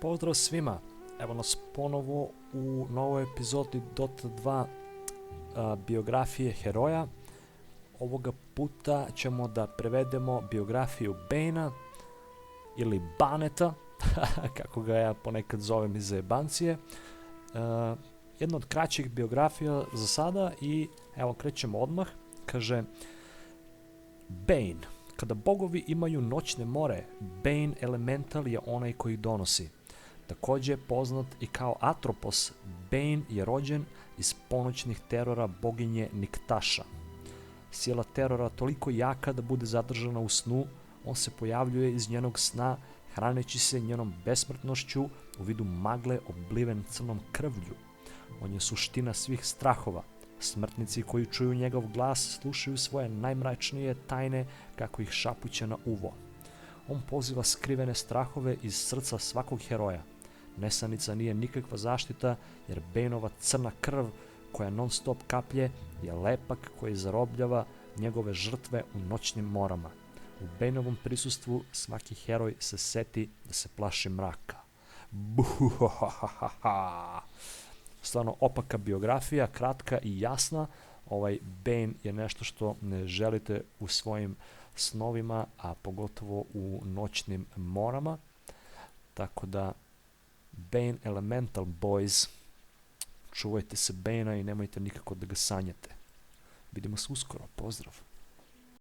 Pozdrav svima, evo nas ponovo u novoj epizodi Dota 2 biografije heroja. Ovoga puta ćemo da prevedemo biografiju Bane-a ili Baneta, kako ga ja ponekad zovem iz zajebancije. Jedna od kraćih biografija za sada i evo krećemo odmah. Kaže Bane, kada bogovi imaju noćne more, Bane Elemental je onaj koji donosi. Također poznat i kao Atropos, Bane je rođen iz ponoćnih terora boginje Niktaša. Sila terora toliko jaka da bude zadržana u snu, on se pojavljuje iz njenog sna, hraneći se njenom besmrtnošću u vidu magle obliven crnom krvlju. On je suština svih strahova. Smrtnici koji čuju njegov glas slušaju svoje najmračnije tajne kako ih šapuće na uvo. On poziva skrivene strahove iz srca svakog heroja. Nesanica nije nikakva zaštita jer Baneova crna krv koja non stop kaplje je lepak koji zarobljava njegove žrtve u noćnim morama. U Baneovom prisustvu svaki heroj se seti da se plaši mraka. Buhahaha. Stvarno opaka biografija, kratka i jasna. Bane je nešto što ne želite u svojim snovima, a pogotovo u noćnim morama. Tako da Bane Elemental boys, čuvajte se Bane-a i nemojte nikako da ga sanjate. Vidimo se uskoro, pozdrav!